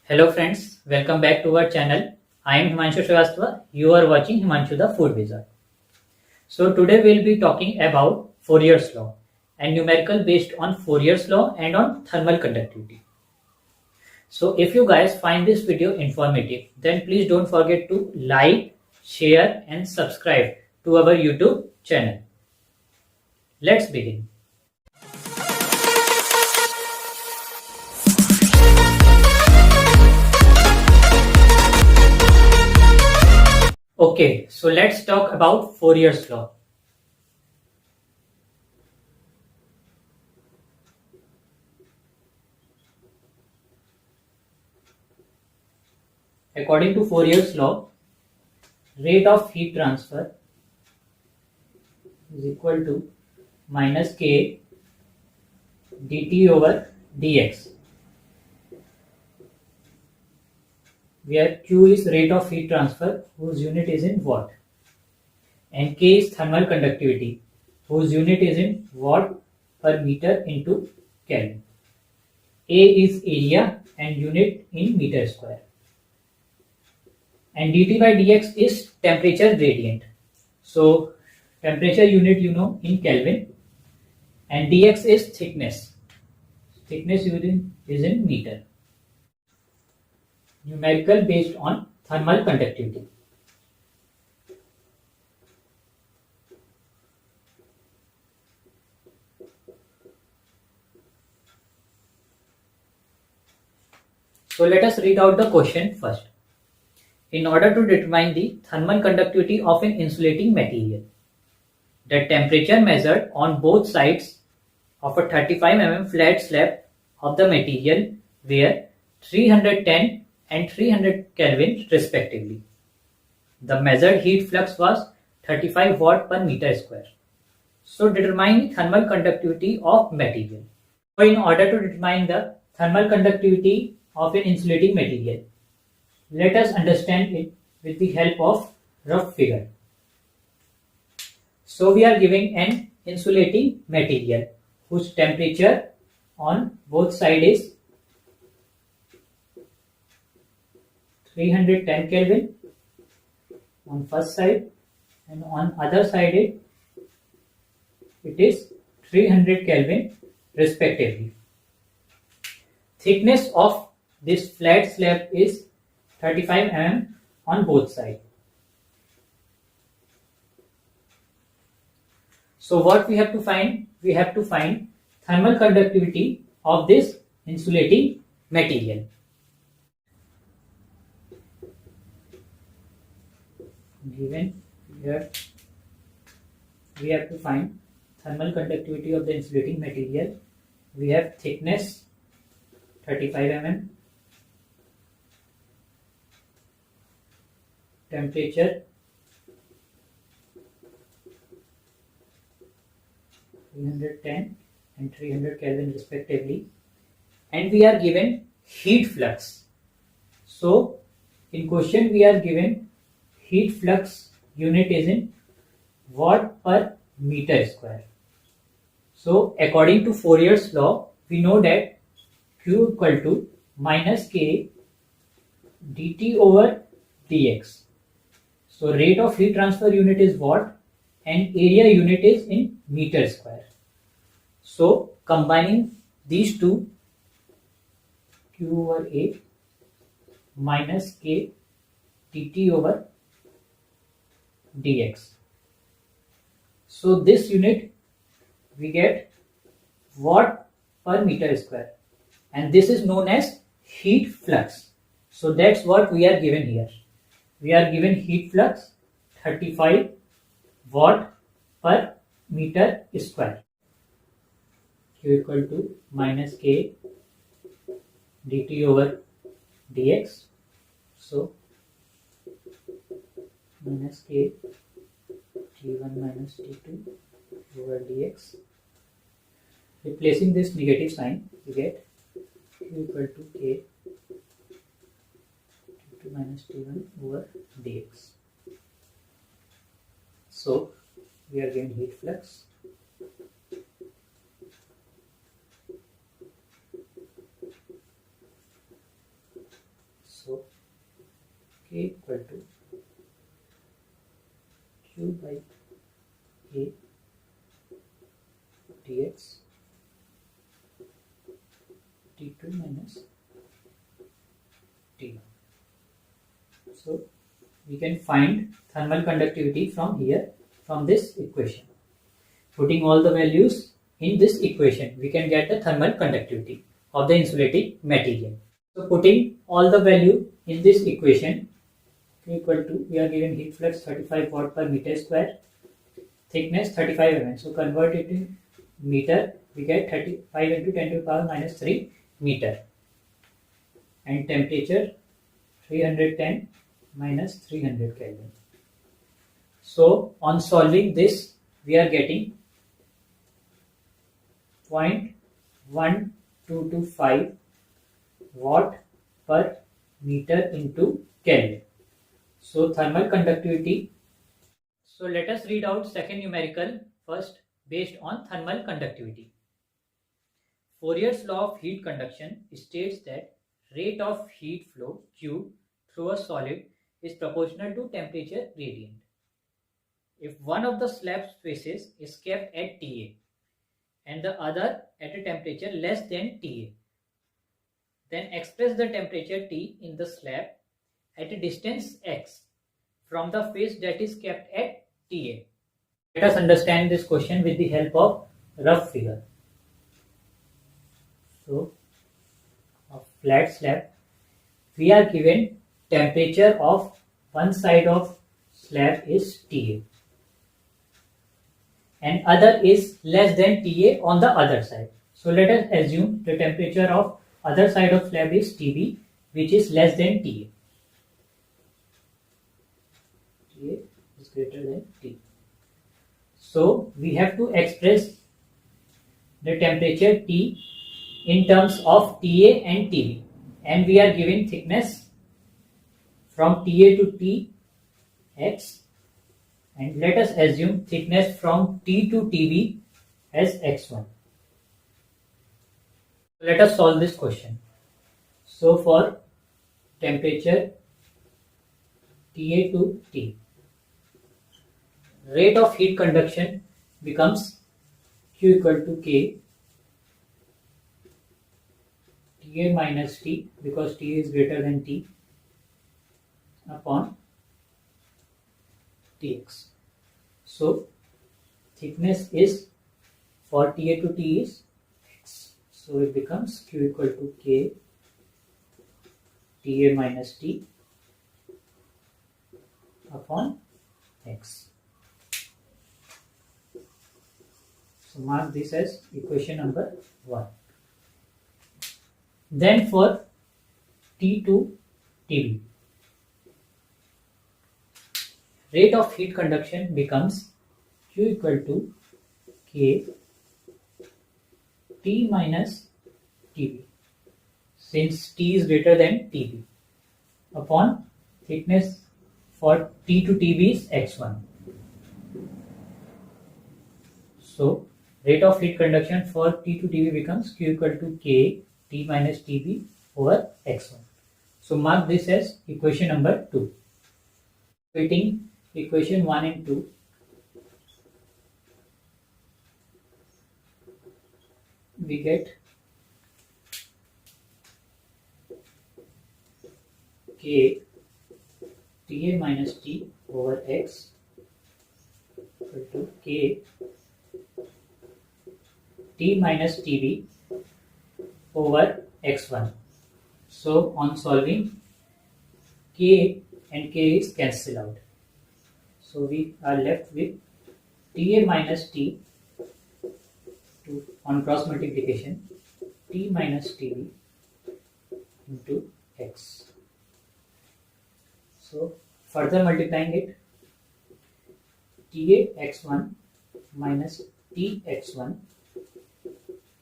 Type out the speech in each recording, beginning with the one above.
Hello friends, welcome back to our channel. I am Himanshu Srivastava. You are watching Himanshu the Food Wizard. So today we will be talking about Fourier's law and numerical based on Fourier's law and on thermal conductivity. So if you guys find this video informative, then please don't forget to like, share and subscribe to our YouTube channel. Let's begin. Okay, so let's talk about Fourier's law. According to Fourier's law, rate of heat transfer is equal to minus k dt over dx, where Q is rate of heat transfer whose unit is in watt and K is thermal conductivity whose unit is in watt per meter into Kelvin. A is area and unit in meter square. And dt by dx is temperature gradient. So temperature unit you know in Kelvin, and dx is thickness. Thickness unit is in meter. Numerical based on thermal conductivity. So let us read out the question first. In order to determine the thermal conductivity of an insulating material, the temperature measured on both sides of a 35 mm flat slab of the material were 310 and 300 Kelvin respectively. The measured heat flux was 35 watt per meter square. So determine the thermal conductivity of material. So in order to determine the thermal conductivity of an insulating material, let us understand it with the help of rough figure. So we are giving an insulating material whose temperature on both sides is 310 Kelvin on first side, and on other side it is 300 Kelvin respectively. Thickness of this flat slab is 35 mm on both sides. So what we have to find? We have to find thermal conductivity of this insulating material. Given here, we have to find thermal conductivity of the insulating material. We have thickness 35 mm, temperature 310 and 300 Kelvin respectively, and we are given heat flux. So in question we are given heat flux unit is in watt per meter square. So according to Fourier's law, we know that Q equal to minus K dt over dx. So rate of heat transfer unit is watt and area unit is in meter square. So combining these two, Q over A minus K dt over dx. So this unit we get watt per meter square, and this is known as heat flux. So that's what we are given here. We are given heat flux 35 watt per meter square. Q equal to minus K dt over dx. So minus K T1 minus T2 over dx. Replacing this negative sign, we get Q equal to K T2 minus T1 over dx. So we are getting heat flux equal to Q by A dx T2 minus T1. So we can find thermal conductivity from here, from this equation. Putting all the values in this equation, we can get the thermal conductivity of the insulating material. So putting all the value in this equation, equal to, we are given heat flux 35 watt per meter square, thickness 35 mm. So convert it in meter, we get 35 into 10 to the power minus 3 meter. And temperature 310 minus 300 Kelvin. So on solving this, we are getting 0.1225 watt per meter into Kelvin. So thermal conductivity. So let us read out second numerical first based on thermal conductivity. Fourier's law of heat conduction states that rate of heat flow Q through a solid is proportional to temperature gradient. If one of the slab faces is kept at Ta and the other at a temperature less than Ta, then express the temperature T in the slab at a distance x from the face that is kept at Ta. Let us understand this question with the help of rough figure. So, a flat slab, we are given temperature of one side of slab is Ta and other is less than Ta on the other side. So let us assume the temperature of other side of slab is Tb, which is less than Ta. Ta is greater than T. So we have to express the temperature T in terms of Ta and Tb, and we are given thickness from Ta to T x, and let us assume thickness from T to Tb as x1. Let us solve this question. So for temperature Ta to T, rate of heat conduction becomes Q equal to K Ta minus T, because T is greater than T, upon Tx. So thickness is for Ta to T is x. So it becomes Q equal to K Ta minus T upon x. So mark this as equation number 1. Then for T to Tb, rate of heat conduction becomes Q equal to K T minus Tb, since T is greater than Tb, upon thickness for T to Tb is x1. So rate of heat conduction for T to Tb becomes Q equal to K T minus Tb over x1. So mark this as equation number 2. Fitting equation 1 and 2, we get K Ta minus T over x equal to K T minus Tb over x1. So on solving, K and K is cancelled out. So we are left with Ta minus T on cross multiplication, T minus Tb into x. So further multiplying it, Ta x1 minus Tx1,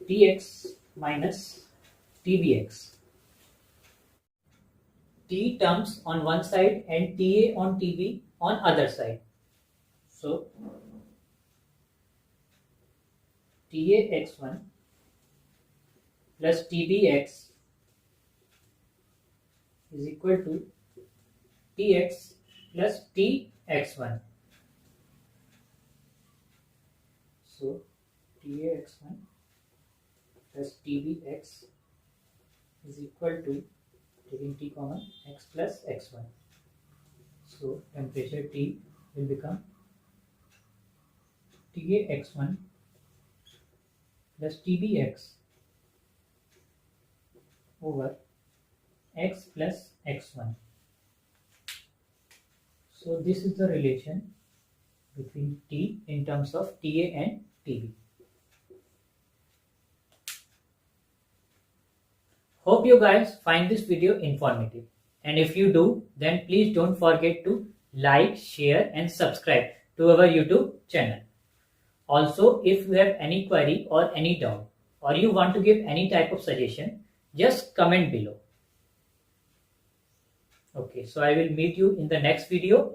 Tx minus Tbx. T terms on one side and Ta on Tb on other side. So Ta x1 plus Tbx is equal to Tx plus Tx1. So Tax1 plus Tbx is equal to, taking T common, x plus x1. So temperature T will become Tax1 plus Tbx over x plus x1. So this is the relation between T in terms of Ta and Tb. Hope you guys find this video informative, and if you do, then please don't forget to like, share and subscribe to our YouTube channel. Also, if you have any query or any doubt, or you want to give any type of suggestion, just comment below. Okay, so I will meet you in the next video.